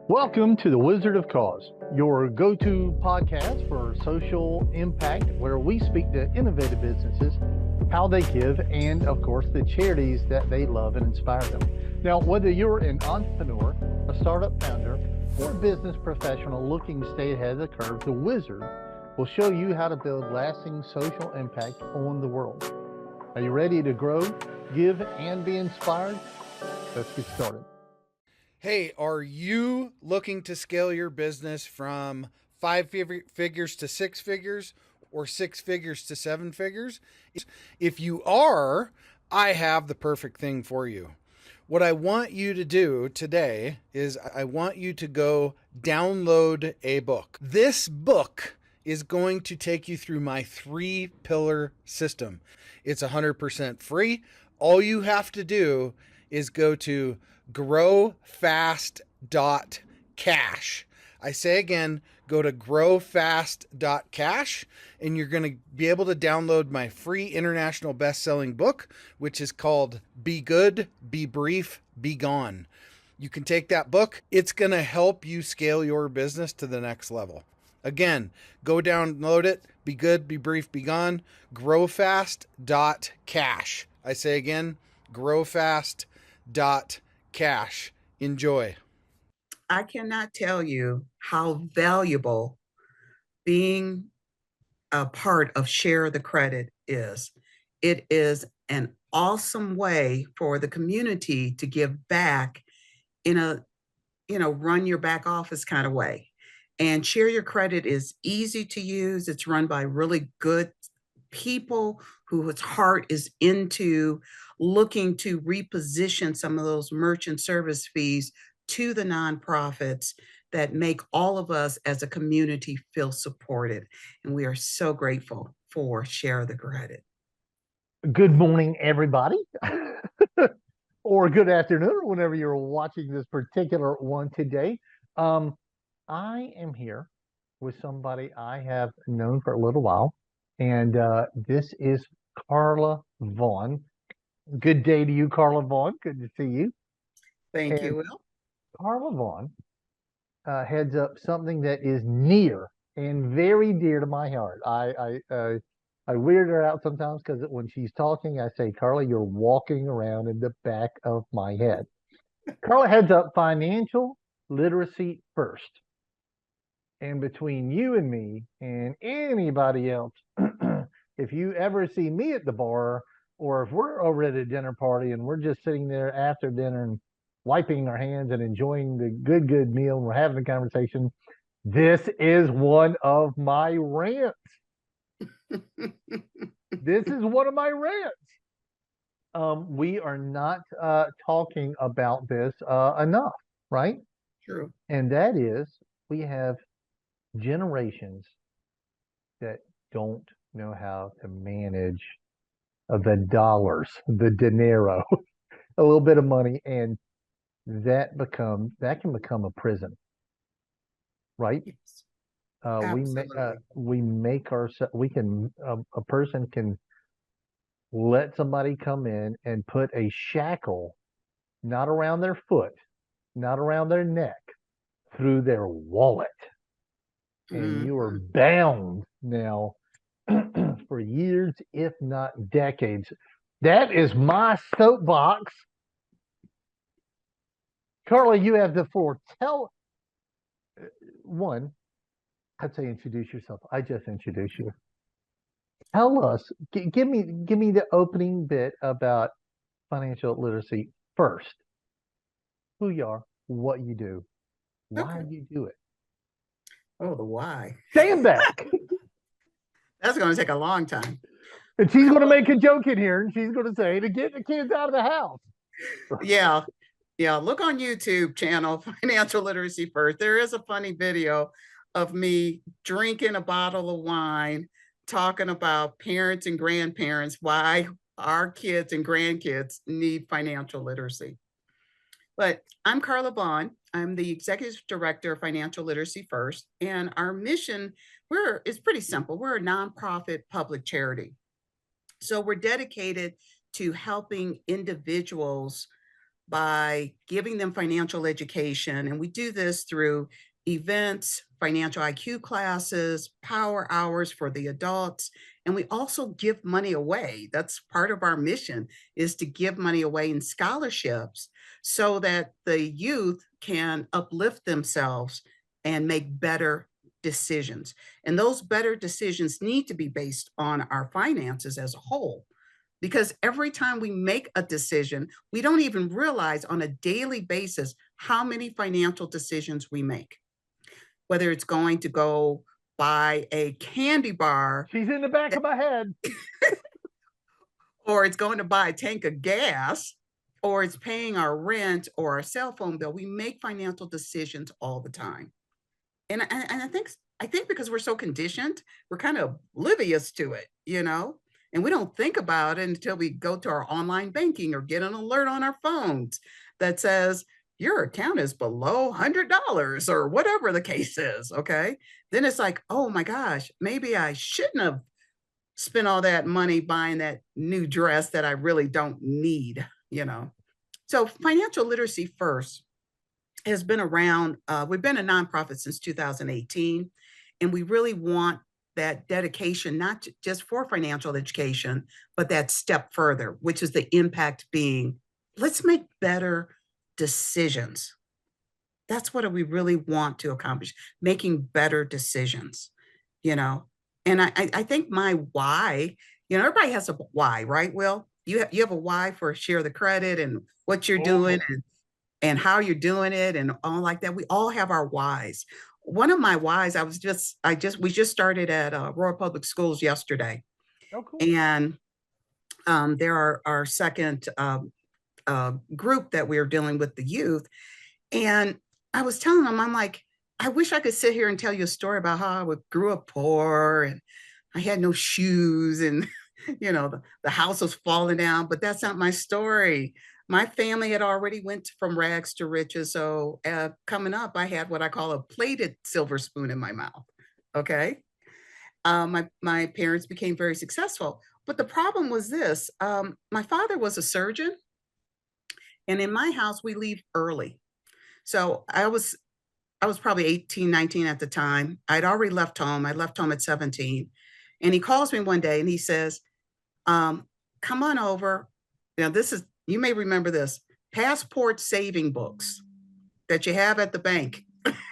Welcome to the Wizard of Cause, your go-to podcast for social impact, where we speak to innovative businesses, how they give, and of course, the charities that they love and inspire them. Now, whether you're an entrepreneur, a startup founder, or a business professional looking to stay ahead of the curve, the Wizard will show you how to build lasting social impact on the world. Are you ready to grow, give, and be inspired? Let's get started. Hey, are you looking to scale your business from five figures to six figures or six figures to seven figures? If you are, I have the perfect thing for you. What I want you to do today is I want you to go download a book. This book is going to take you through my 3-pillar system. It's 100% free. All you have to do is go to growfast.cash. I say again, go to growfast.cash and you're going to be able to download my free international best-selling book, which is called Be Good, Be Brief, Be Gone. You can take that book. It's going to help you scale your business to the next level. Again, go download it. Be good, be brief, be gone. Growfast.cash. I say again, growfast.cash. Enjoy. I cannot tell you how valuable being a part of Share the Credit is. It is an awesome way for the community to give back in a, run your back office kind of way. And Share Your Credit is easy to use. It's run by really good people whose heart is into looking to reposition some of those merchant service fees to the nonprofits that make all of us as a community feel supported. And we are so grateful for Share the Credit. Good morning, everybody, or good afternoon, whenever you're watching this particular one today. I am here with somebody I have known for a little while, and this is Carla Vaughn. Good day to you, Carla Vaughn. Good to see you. Thank you, Will. Carla Vaughn heads up something that is near and very dear to my heart. I weird her out sometimes because when she's talking, I say, Carla, you're walking around in the back of my head. Carla heads up Financial Literacy First. And between you and me and anybody else, if you ever see me at the bar, or if we're over at a dinner party and we're just sitting there after dinner and wiping our hands and enjoying the good meal and we're having a conversation, this is one of my rants. This is one of my rants. We are not talking about this enough, right? True. And that is, we have generations that don't know how to manage the dollars, the dinero, a little bit of money, and that can become a prison, right? Yes. A person can let somebody come in and put a shackle, not around their foot, not around their neck, through their wallet. And you are bound now for years, if not decades. That is my soapbox. Carla, you have the floor. Tell one, I'd say introduce yourself. I just introduced you. Tell us, give me the opening bit about financial literacy first. Who you are, what you do, why you do it. Oh, the why. Stand back. That's going to take a long time. And she's going to make a joke in here, and she's going to say to get the kids out of the house. Yeah. Look on YouTube channel, Financial Literacy First. There is a funny video of me drinking a bottle of wine, talking about parents and grandparents, why our kids and grandkids need financial literacy. But I'm Carla Vaughn. I'm the Executive Director of Financial Literacy First. And our mission is pretty simple. We're a nonprofit public charity. So we're dedicated to helping individuals by giving them financial education. And we do this through events, financial IQ classes, power hours for the adults. And we also give money away. That's part of our mission, is to give money away in scholarships so that the youth can uplift themselves and make better decisions. And those better decisions need to be based on our finances as a whole. Because every time we make a decision, we don't even realize on a daily basis how many financial decisions we make. Whether it's going to go buy a candy bar. She's in the back of my head. Or it's going to buy a tank of gas, or it's paying our rent or our cell phone bill. We make financial decisions all the time. And I think because we're so conditioned, we're kind of oblivious to it, and we don't think about it until we go to our online banking or get an alert on our phones that says your account is below $100 or whatever the case is. Okay. Then it's like, oh my gosh, maybe I shouldn't have spent all that money buying that new dress that I really don't need. So financial literacy first has been around. We've been a nonprofit since 2018, and we really want that dedication, not just for financial education, but that step further, which is the impact being, let's make better decisions. That's what we really want to accomplish, making better decisions, you know. And I think my why, everybody has a why, right, Will? You have a why for share the credit and what you're doing and how you're doing it and all like that. We all have our whys. One of my whys, we just started at Royal Public Schools yesterday. Oh, cool. And there are our second group that we're dealing with the youth. And I was telling them, I'm like, I wish I could sit here and tell you a story about how I grew up poor and I had no shoes and, the house was falling down, but that's not my story. My family had already went from rags to riches. So coming up, I had what I call a plated silver spoon in my mouth. Okay. My parents became very successful. But the problem was this, my father was a surgeon. And in my house, we leave early. So I was probably 18, 19 at the time. I'd already left home. I left home at 17. And he calls me one day and he says, come on over. Now, you may remember this, passport saving books that you have at the bank.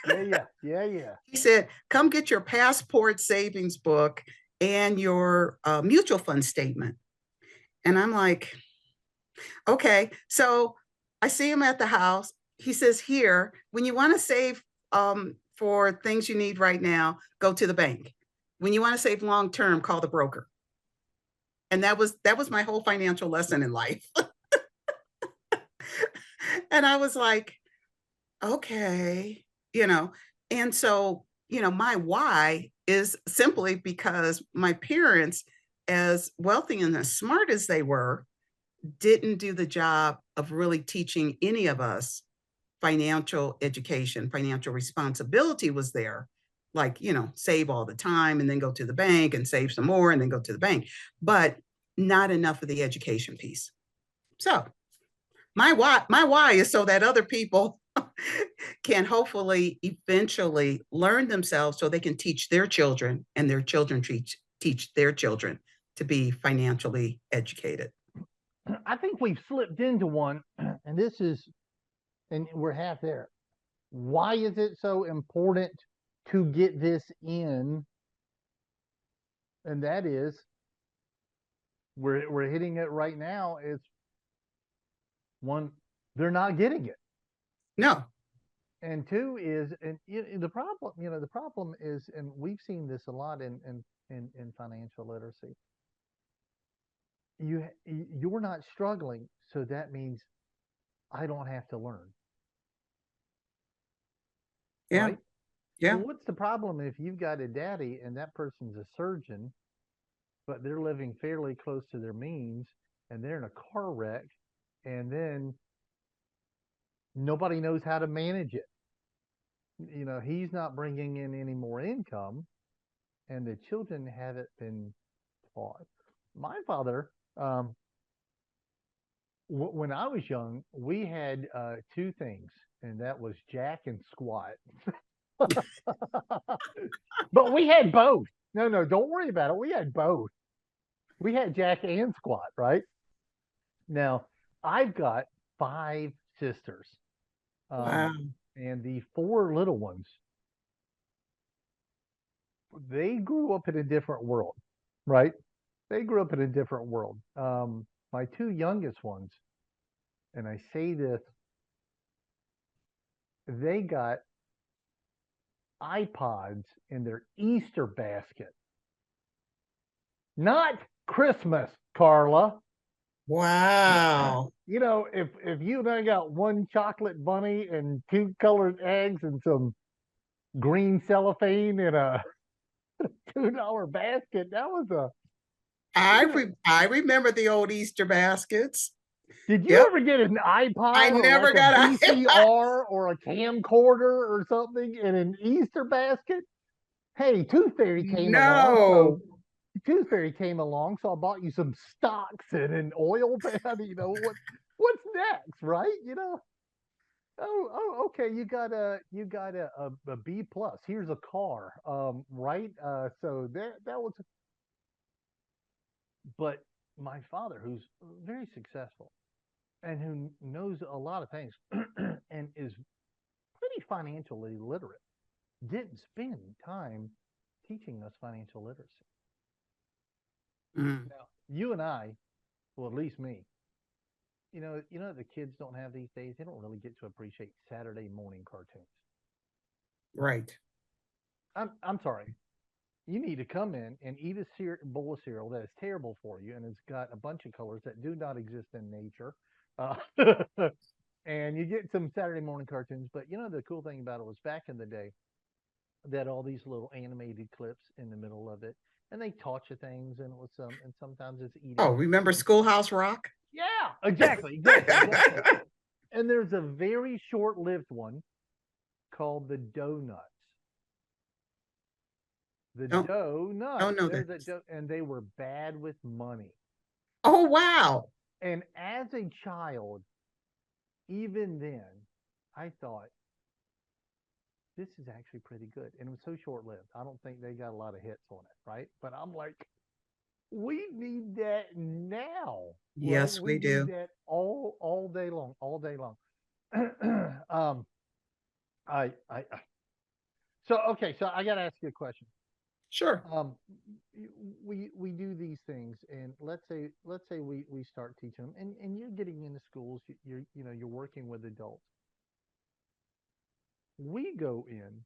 Yeah. He said, come get your passport savings book and your mutual fund statement. And I'm like, okay. So I see him at the house. He says, here, when you want to save for things you need right now, go to the bank. When you want to save long term, call the broker. And that was my whole financial lesson in life. And I was like, okay, and so, my why is simply because my parents, as wealthy and as smart as they were, didn't do the job of really teaching any of us financial education. Financial responsibility was there, like, save all the time and then go to the bank and save some more and then go to the bank, but not enough of the education piece. So my why is so that other people can hopefully eventually learn themselves so they can teach their children and their children teach their children to be financially educated. I think we've slipped into one, and we're half there. Why is it so important to get this in? And that is, we're hitting it right now. It's one, they're not getting it. No. And two is, and the problem is, and we've seen this a lot in financial literacy. You're not struggling, so that means I don't have to learn. Yeah. Right? Yeah. Well, what's the problem if you've got a daddy and that person's a surgeon, but they're living fairly close to their means and they're in a car wreck and then nobody knows how to manage it? He's not bringing in any more income and the children haven't been taught. My father, when I was young, we had two things, and that was Jack and Squat. But we had both. No, no, don't worry about it. We had both. We had Jack and Squat, right? Now, I've got five sisters, Wow. and the four little ones, they grew up in a different world, right? They grew up in a different world. My two youngest ones, and I say this, they got iPods in their Easter basket, not Christmas, Carla. Wow. You know, if you and I got one chocolate bunny and two colored eggs and some green cellophane in a $2 basket, that was a you know. I remember the old Easter baskets. Did you Yep. ever get an I iPod or never like a got a VCR or a camcorder or something in an Easter basket? Hey, Tooth Fairy came along, so no. Tooth Fairy came along, so I bought you some stocks and an oil pan. What's next, right? Okay, you got a B plus. Here's a car, right? So that was. But my father, who's very successful and who knows a lot of things and is pretty financially literate, didn't spend time teaching us financial literacy. Mm, Now, you and I, well, at least me, the kids don't have these days. They don't really get to appreciate Saturday morning cartoons. right. I'm sorry. You need to come in and eat a bowl of cereal that is terrible for you and it's got a bunch of colors that do not exist in nature. Uh, and you get some Saturday morning cartoons. But the cool thing about it was back in the day that all these little animated clips in the middle of it, and they taught you things, and it was and sometimes it's Oh, eating. remember Schoolhouse Rock? Yeah, exactly. And there's a very short-lived one called the Donuts. The Don't dough nuts. don't know There's a this. dough, and they were bad with money. Oh wow. And as a child, even then, I thought this is actually pretty good. And it was so short-lived. I don't think they got a lot of hits on it, right? But I'm like, we need that now, right? Yes, We we need do. that all day long, all day long. um, I so okay. So I got to ask you a question. Sure. um we do these things, and let's say we start teaching them, and you're getting into schools, you're working with adults. We go in,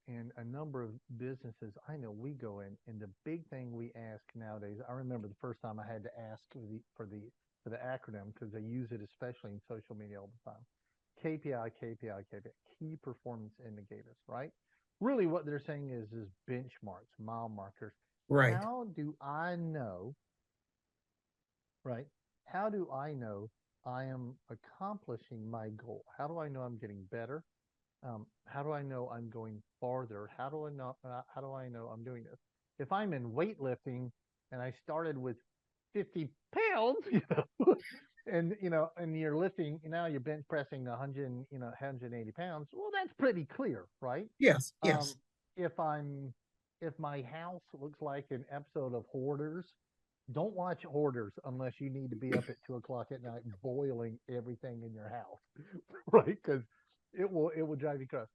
and a number of businesses I know, we go in, and the big thing we ask nowadays, I remember the first time I had to ask for the acronym, because they use it especially in social media all the time. KPI, key performance indicators, right? Really what they're saying is benchmarks, mile markers. Right. How do I know, right? How do I know I am accomplishing my goal? How do I know I'm getting better? How do I know I'm going farther? How do I know I'm doing this? If I'm in weightlifting and I started with 50 pounds, and you're lifting, now you're bench pressing 100, 180 pounds. Well, that's pretty clear, right? Yes, Um, yes. if I'm, if my house looks like an episode of Hoarders, don't watch Hoarders unless you need to be up at 2 o'clock at night boiling everything in your house, right? Because it will drive you crazy.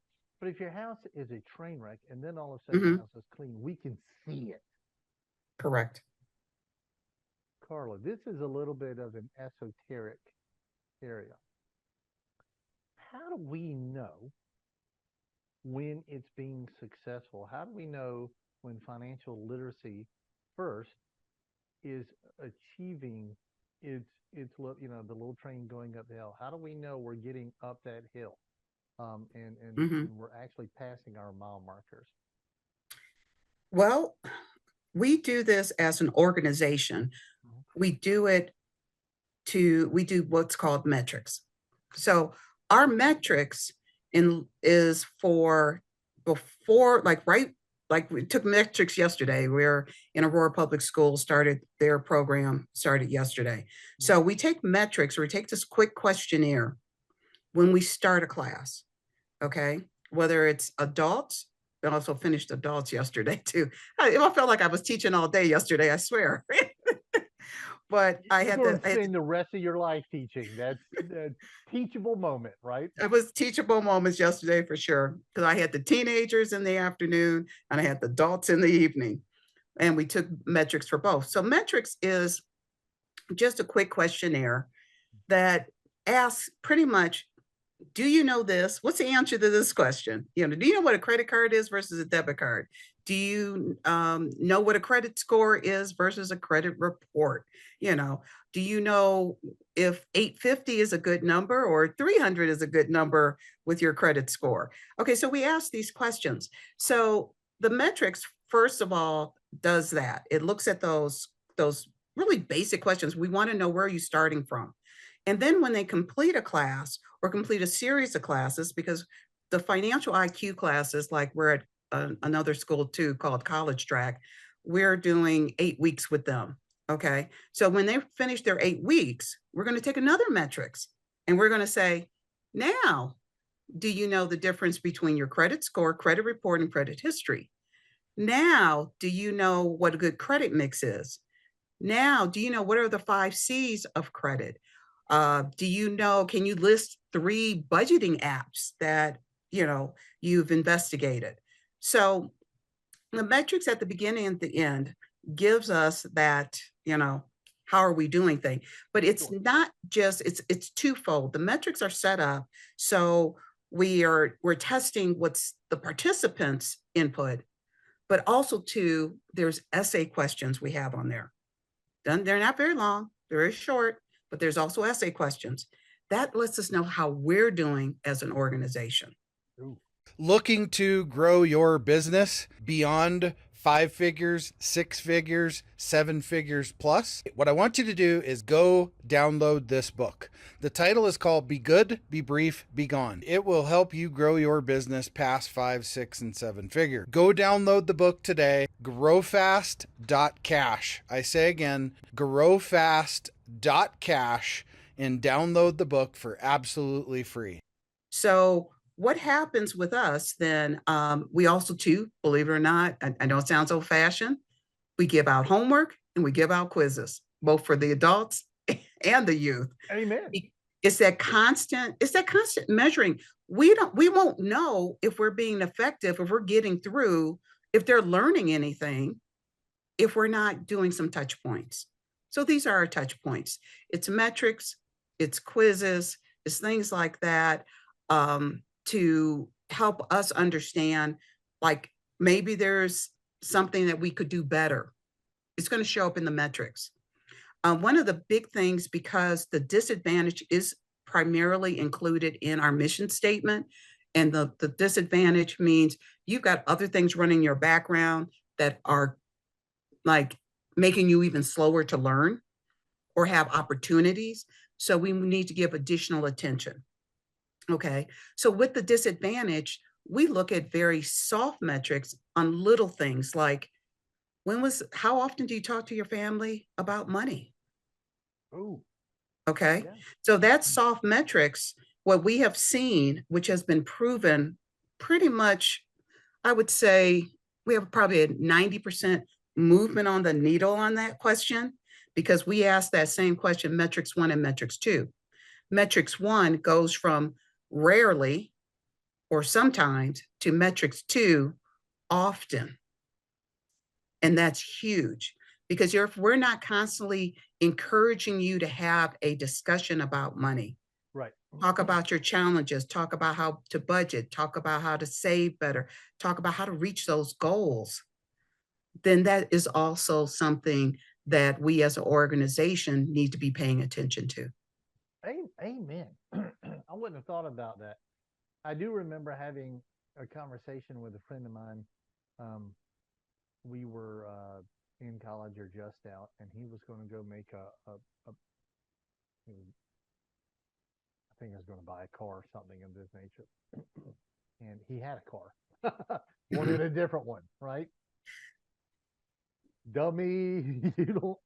But if your house is a train wreck and then all of a sudden your Hmm. house is clean, we can see it. Correct. Carla, this is a little bit of an esoteric area. How do we know when it's being successful? How do we know when financial literacy first is achieving the little train going up the hill? How do we know we're getting up that hill, Hmm. and we're actually passing our mile markers? Well, we do this as an organization. Mhm. We do what's called metrics. So our metrics in is for before, like right like we took metrics yesterday. We're in Aurora Public Schools, started their program, started yesterday. So we take metrics, or we take this quick questionnaire when we start a class, okay? Whether it's adults, I also finished adults yesterday too. I felt like I was teaching all day yesterday, I swear. But You're going to spend the rest of your life teaching. That's the teachable moment, right? it was teachable moments yesterday for sure, because I had the teenagers in the afternoon and I had the adults in the evening, and we took metrics for both. So metrics is just a quick questionnaire that asks pretty much, do you know this? What's the answer to this question? Do you know what a credit card is versus a debit card? Do you know what a credit score is versus a credit report? Do you know if 850 is a good number or 300 is a good number with your credit score? Okay, so we ask these questions. So the metrics, first of all, does that. It looks at those really basic questions. We want to know, where are you starting from? And then when they complete a class or complete a series of classes, because the financial IQ classes, like we're at another school too called College Track, we're doing 8 weeks with them. Okay. So when they finish their 8 weeks, we're going to take another metrics and we're going to say, now, do you know the difference between your credit score, credit report, and credit history? Now, do you know what a good credit mix is? Now, do you know what are the 5 C's of credit? Do you know, can you list 3 budgeting apps that, you've investigated? So the metrics at the beginning and the end gives us that, how are we doing thing? But it's not just, it's twofold. The metrics are set up so we're testing what's the participants' input, but also too, there's essay questions we have on there. They're not very long, they're very short, but there's also essay questions. That lets us know how we're doing as an organization. Ooh. Looking to grow your business beyond 5 figures, 6 figures, 7 figures plus? What I want you to do is go download this book. The title is called Be Good, Be Brief, Be Gone. It will help you grow your business past 5, 6, and 7 figure. Go download the book today, growfast.cash. I say again, growfast.cash, and download the book for absolutely free. So what happens with us then, we also too, believe it or not, I know it sounds old fashioned, we give out homework and we give out quizzes, both for the adults and the youth. Amen. It's that constant measuring. We won't know if we're being effective, if we're getting through, if they're learning anything, if we're not doing some touch points. So these are our touch points. It's metrics, it's quizzes, it's things like that, to help us understand, like, maybe there's something that we could do better. It's going to show up in the metrics. One of the big things, because the disadvantage is primarily included in our mission statement, and the disadvantage means you've got other things running in your background that are like making you even slower to learn or have opportunities. So we need to give additional attention. Okay. So with the disadvantage, we look at very soft metrics on little things like, how often do you talk to your family about money? Oh, Okay. yeah. So that's soft metrics. What we have seen, which has been proven pretty much, I would say we have probably a 90% movement on the needle on that question, because we asked that same question, metrics 1 and metrics 2. Metrics 1 goes from rarely or sometimes to metrics 2 often. And that's huge, because if we're not constantly encouraging you to have a discussion about money, Right. talk about your challenges, talk about how to budget, talk about how to save better, talk about how to reach those goals, then that is also something that we as an organization need to be paying attention to. Amen. I wouldn't have thought about that. I do remember having a conversation with a friend of mine. We were in college or just out, and he was going to go make I think he was going to buy a car or something of this nature. And he had a car. wanted a different one, right? Dummy, you don't.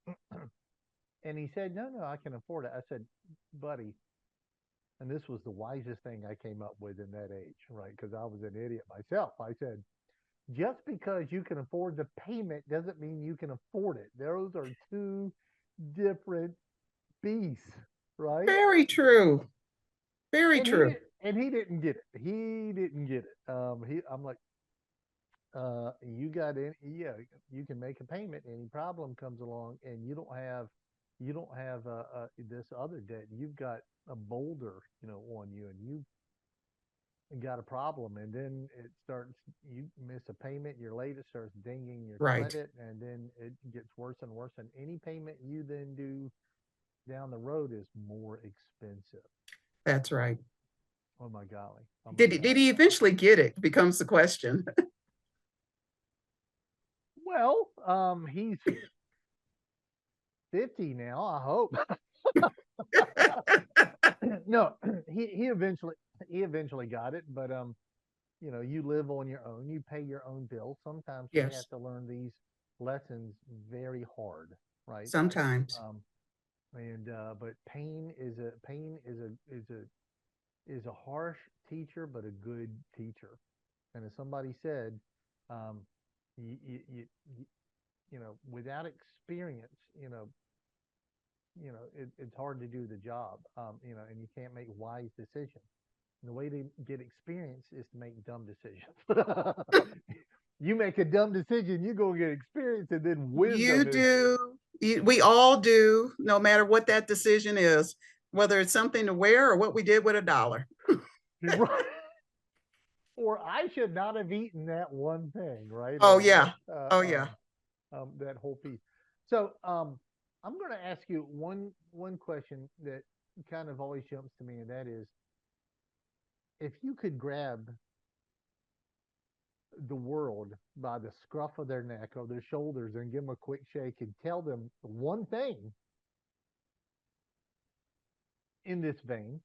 And he said, no, I can afford it. I said, buddy, and this was the wisest thing I came up with in that age, right? Because I was an idiot myself. I said, just because you can afford the payment doesn't mean you can afford it. Those are two different beasts, right? Very true. Very And true. he didn't get it. He didn't get it. I'm like, you got in, yeah, you can make a payment. Any problem comes along, and you don't have this other debt. You've got a boulder, on you, and you got a problem, and then it starts. You miss a payment, you're late. It starts dinging your Right. credit, and then it gets worse and worse. And any payment you then do down the road is more expensive. That's right. Oh my golly! Oh my Did golly! he eventually get it? Becomes the question. Well, he's 50 now. I hope. No, he eventually got it, but you live on your own. You pay your own bills. Sometimes we have Yes. to learn these lessons very hard, right? Sometimes. And but pain is a harsh teacher, but a good teacher. And as somebody said, um, you, you, you, without experience, it's hard to do the job, and you can't make wise decisions. And the way to get experience is to make dumb decisions. You make a dumb decision, you go get experience, and then You wisdom is do. We all do, no matter what that decision is, whether it's something to wear or what we did with a dollar. right. Or I should not have eaten that one thing, right? Oh, yeah. Oh, yeah. That whole piece. So I'm going to ask you one question that kind of always jumps to me, and that is, if you could grab the world by the scruff of their neck or their shoulders and give them a quick shake and tell them one thing in this vein,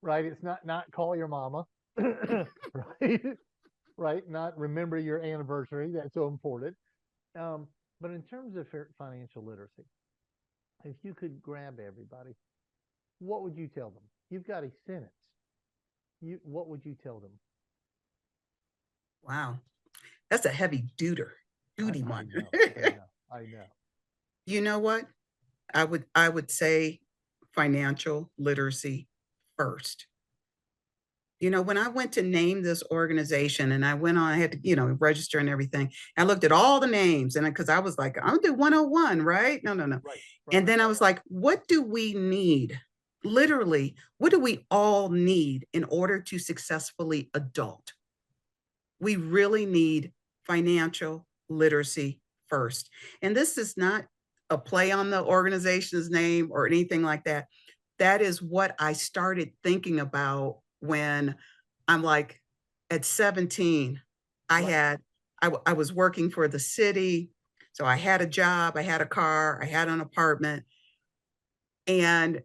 right? It's not call your mama, right? Right? Not remember your anniversary. That's so important. But in terms of financial literacy, if you could grab everybody, what would you tell them? You've got a sentence. What would you tell them? Wow. That's a heavy duty I one. know, I know, I know. You know what? I would say financial literacy first. When I went to name this organization and I went on, I had to, register and everything. I looked at all the names and because I was like, I'm gonna do 101, right? No, no, no. Right, right. And then I was like, what do we need? Literally, what do we all need in order to successfully adult? We really need financial literacy first. And this is not a play on the organization's name or anything like that. That is what I started thinking about when I'm like at 17. I Right. had I was working for the city, so I had a job, I had a car, I had an apartment, and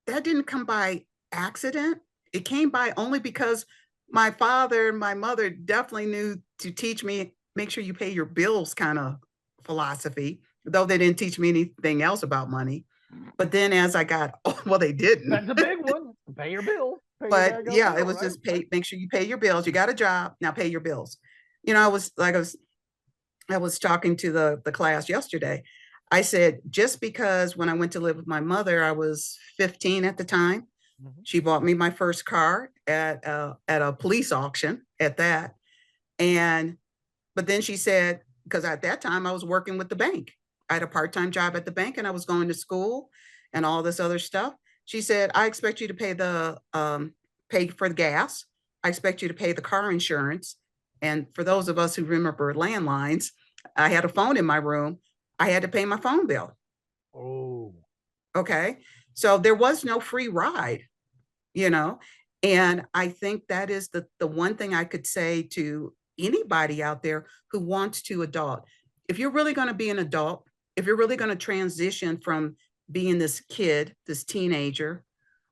that didn't come by accident. It came by only because my father and my mother definitely knew to teach me, make sure you pay your bills kind of philosophy, though they didn't teach me anything else about money. But then as I got, well, they didn't. That's a big one. Pay your bills. Pay your But daggone yeah, it bill, was right? just pay, make sure you pay your bills. You got a job, now pay your bills. I was talking to the class yesterday. I said, just because when I went to live with my mother, I was 15 at the time. Mhm. She bought me my first car at a police auction at that. And but then she said, because at that time I was working with the bank. I had a part-time job at the bank and I was going to school and all this other stuff. She said, I expect you to pay for the gas. I expect you to pay the car insurance. And for those of us who remember landlines, I had a phone in my room. I had to pay my phone bill. Oh, Okay. So there was no free ride, you know. And I think that is the one thing I could say to anybody out there who wants to adult. If you're really going to be an adult, if you're really going to transition from being this kid, this teenager,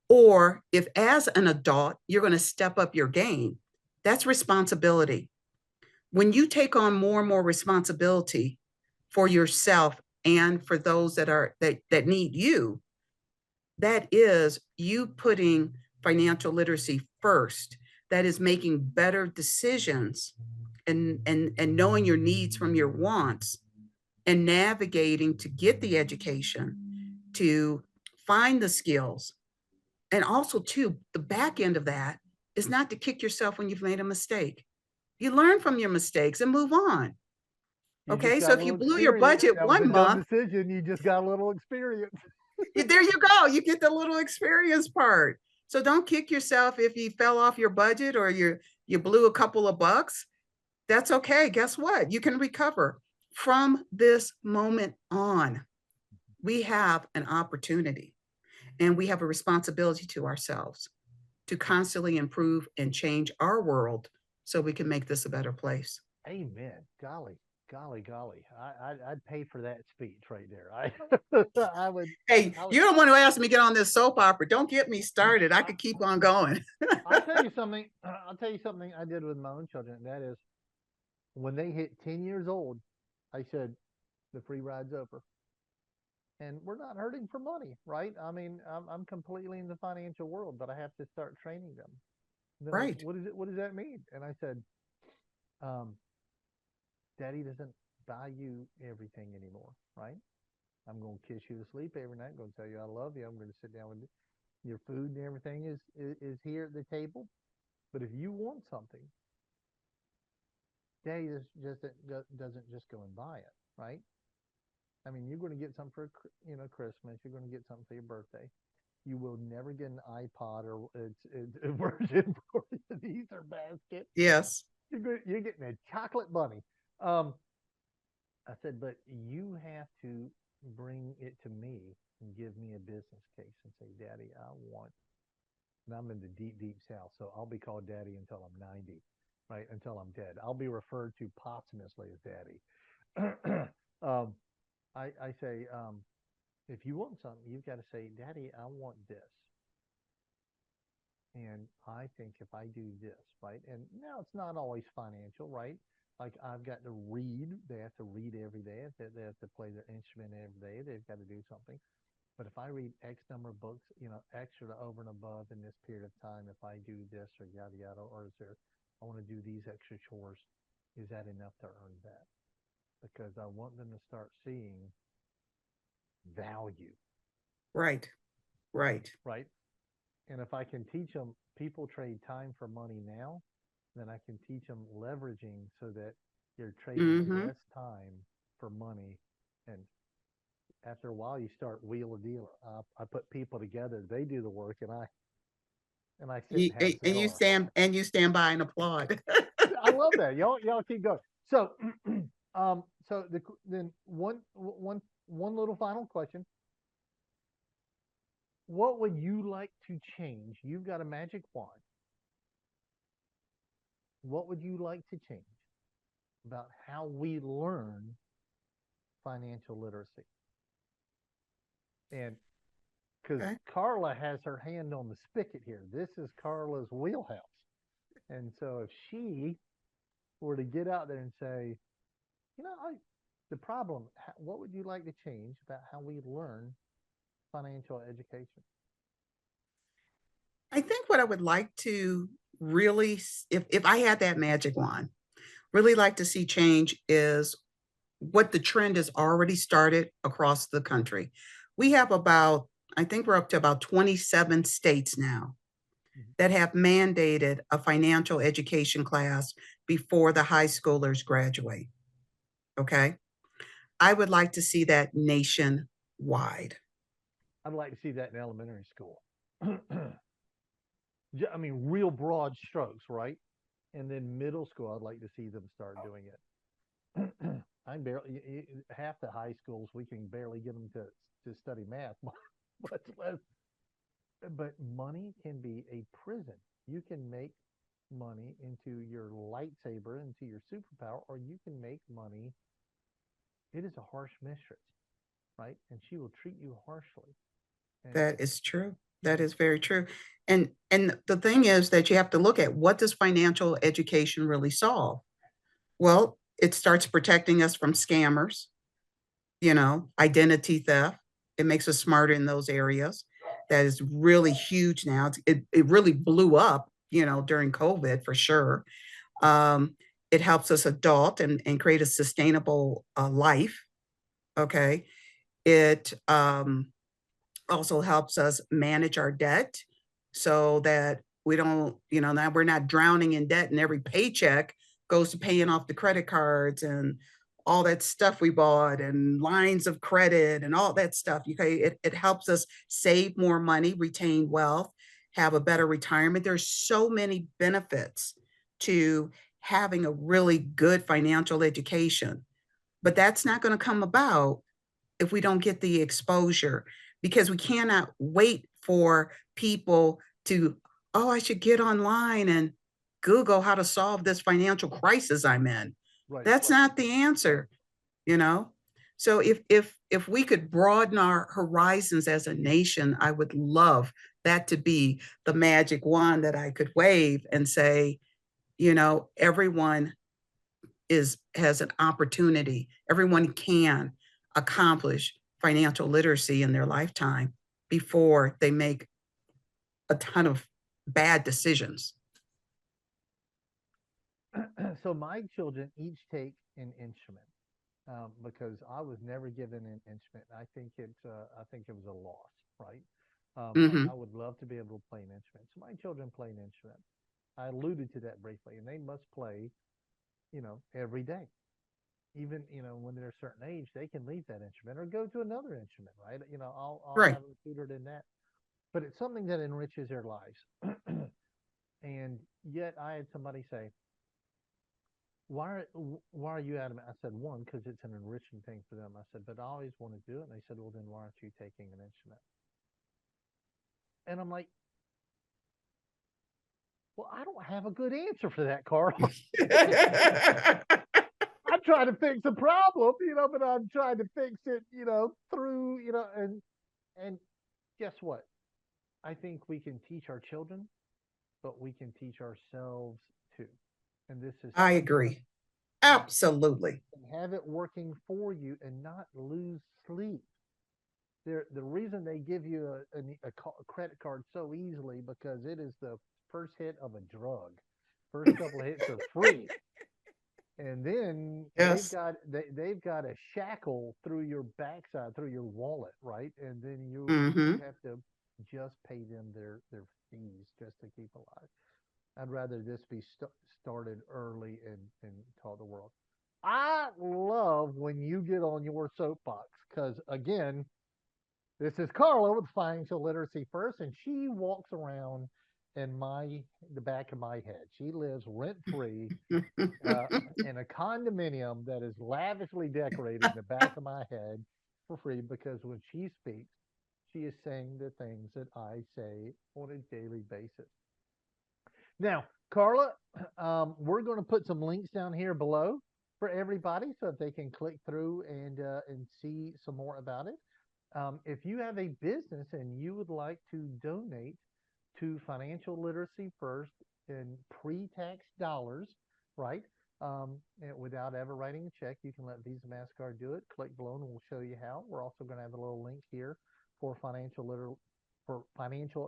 or if as an adult you're going to step up your game, That's responsibility. When you take on more and more responsibility for yourself and for those that need you, that is you putting financial literacy first. That is making better decisions and knowing your needs from your wants and navigating to get the education, to find the skills. And also, too, the back end of that is not to kick yourself when you've made a mistake. You learn from your mistakes and move on. You just Okay, got so a if you little blew your experience. budget That was a one dumb month, decision. You just got a little experience. there you go. You get the little experience part. So don't kick yourself if you fell off your budget or you blew a couple of bucks. That's okay. Guess what? You can recover. From this moment on, we have an opportunity and we have a responsibility to ourselves to constantly improve and change our world so we can make this a better place. Amen. Golly, golly. I'd pay for that speech right there. I would. Hey, I would. you don't want to ask me to get on this soap opera. Don't get me started. I could keep on going. I'll tell you something. I'll tell you something I did with my own children. That is, when they hit 10 years old, I said, the free ride's over. And we're not hurting for money, right? I mean, I'm completely in the financial world, but I have to start training them. And they're like, Right. what is it? What does that mean? And I said, um, Daddy doesn't buy you everything anymore, right? I'm going to kiss you to sleep every night. I'm going to tell you I love you. I'm going to sit down with you. Your food and everything is here at the table. But if you want something, Daddy doesn't just go and buy it, right? I mean, you're going to get something for Christmas. You're going to get something for your birthday. You will never get an iPod or it's a version for the Easter basket. Yes. You're getting a chocolate bunny. Um, I said, but you have to bring it to me and give me a business case and say, Daddy, I want, and I'm in the deep, deep South, so I'll be called Daddy until I'm 90, right? Until I'm dead. I'll be referred to posthumously as Daddy. um, I say, if you want something, you've got to say, Daddy, I want this. And I think if I do this, right? And now it's not always financial, right? Like I've got to read. They have to read every day. They have to play their instrument every day. They've got to do something. But if I read X number of books, extra to over and above in this period of time, if I do this or yada yada, or is there, I want to do these extra chores, is that enough to earn that? Because I want them to start seeing value, Right. Right. right? And if I can teach them people trade time for money now, then I can teach them leveraging so that you're trading Mm-hmm. less time for money. And after a while, you start wheeler dealer. I put people together; they do the work, and I sit and have a And cigar. you stand by and applaud. I love that. Y'all keep going. So, so then one little final question: what would you like to change? You've got a magic wand. What would you like to change about how we learn financial literacy? And because Okay. Carla has her hand on the spigot here, this is Carla's wheelhouse. And so if she were to get out there and say, the problem, what would you like to change about how we learn financial education? I think what I would like to really, if I had that magic wand, really like to see change is what the trend has already started across the country. We have about, I think we're up to about 27 states now that have mandated a financial education class before the high schoolers graduate. Okay. I would like to see that nationwide. I'd like to see that in elementary school. I mean, real broad strokes, right? And then middle school, I'd like to see them start doing it. I'm barely half the high schools we can barely get them to study math, much less. But money can be a prison. You can make money into your lightsaber, into your superpower, or you can make money. It is a harsh mistress, right? And she will treat you harshly. And That is true. That is very true. And the thing is that you have to look at, what does financial education really solve? Well, it starts protecting us from scammers, identity theft. It makes us smarter in those areas. That is really huge now. It really blew up, during COVID for sure. Um, it helps us adult and create a sustainable life. Okay. It also helps us manage our debt so that we don't, now we're not drowning in debt, and every paycheck goes to paying off the credit cards and all that stuff we bought and lines of credit and all that stuff. Okay. It helps us save more money, retain wealth, have a better retirement. There's so many benefits to having a really good financial education, but that's not going to come about if we don't get the exposure, because we cannot wait for people to, oh, I should get online and Google how to solve this financial crisis I'm in. Right. That's not the answer, you know? So if we could broaden our horizons as a nation, I would love that to be the magic wand that I could wave and say, everyone has an opportunity. Everyone can accomplish financial literacy in their lifetime before they make a ton of bad decisions. So my children each take an instrument, because I was never given an instrument. I think it was a loss, right? I Mm-hmm. would love to be able to play an instrument. So my children play an instrument. I alluded to that briefly, and they must play, every day. Even, when they're a certain age, they can leave that instrument or go to another instrument, right? I'll Right. have them tutored in that. But it's something that enriches their lives. And yet I had somebody say, why are you adamant? I said, one, because it's an enriching thing for them. I said, but I always want to do it. And they said, well, then why aren't you taking an instrument? And I'm like, well, I don't have a good answer for that, Carl. I'm trying to fix a problem, but I'm trying to fix it, through, and guess what? I think we can teach our children, but we can teach ourselves too. And this is I so agree. important. Absolutely. And have it working for you and not lose sleep. The reason they give you a credit card so easily, because it is the first hit of a drug. First couple of hits are free, and then they've Yes. got they've got a shackle through your backside, through your wallet, right? And then you Mm-hmm. have to just pay them their fees just to keep alive. I'd rather this be started early and taught the world. I love when you get on your soapbox, because again, this is Carla with Financial Literacy First, and she walks around in the back of my head. She lives rent free, uh, in a condominium that is lavishly decorated in the back of my head for free, because when she speaks, she is saying the things that I say on a daily basis. Now, Carla, we're going to put some links down here below for everybody so that they can click through and see some more about it. If you have a business and you would like to donate to Financial Literacy First in pre-tax dollars, right? And without ever writing a check, you can let Visa, MasterCard do it. Click below and we'll show you how. We're also going to have a little link here for Financial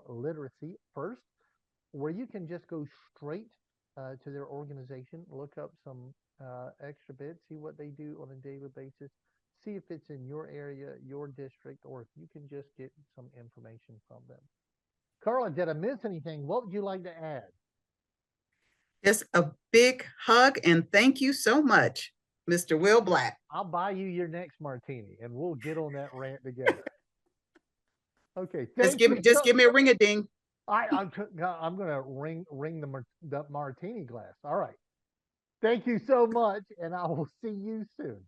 Literacy First, where you can just go straight to their organization, look up some extra bits, see what they do on a daily basis, see if it's in your area, your district, or if you can just get some information from them. Carla, did I miss anything? What would you like to add? Just a big hug and thank you so much, Mr. Will Black. I'll buy you your next martini and we'll get on that rant together. Okay, Just thank give you me just so. give me a ring a ding. I'm gonna ring the martini glass. All right. Thank you so much, and I will see you soon.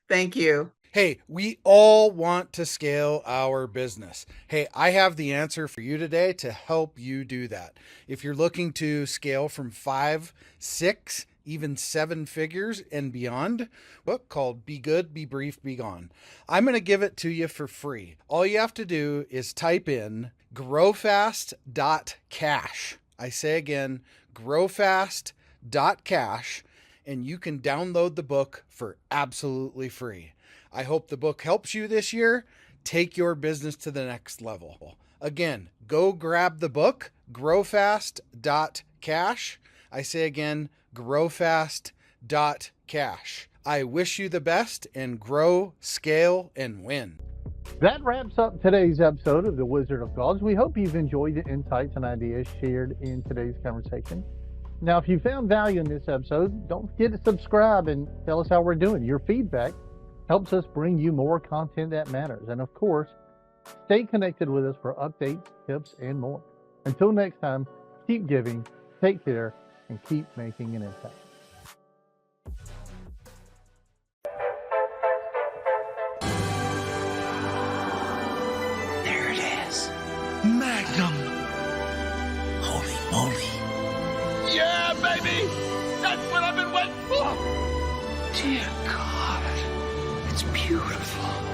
Thank you. Hey, we all want to scale our business. Hey, I have the answer for you today to help you do that. If you're looking to scale from 5, 6, even 7 figures and beyond, book called Be Good, Be Brief, Be Gone. I'm going to give it to you for free. All you have to do is type in growfast.cash. I say again, growfast.cash, and you can download the book for absolutely free. I hope the book helps you this year. Take your business to the next level. Again, go grab the book, growfast.cash. I say again, growfast.cash. I wish you the best and grow, scale, and win. That wraps up today's episode of The Wizard of Gods. We hope you've enjoyed the insights and ideas shared in today's conversation. Now, if you found value in this episode, don't forget to subscribe and tell us how we're doing. Your feedback helps us bring you more content that matters. And of course, stay connected with us for updates, tips, and more. Until next time, keep giving, take care, and keep making an impact. There it is. Magnum. Holy moly. Yeah, baby! That's what I've been waiting for! Dear God. It's beautiful.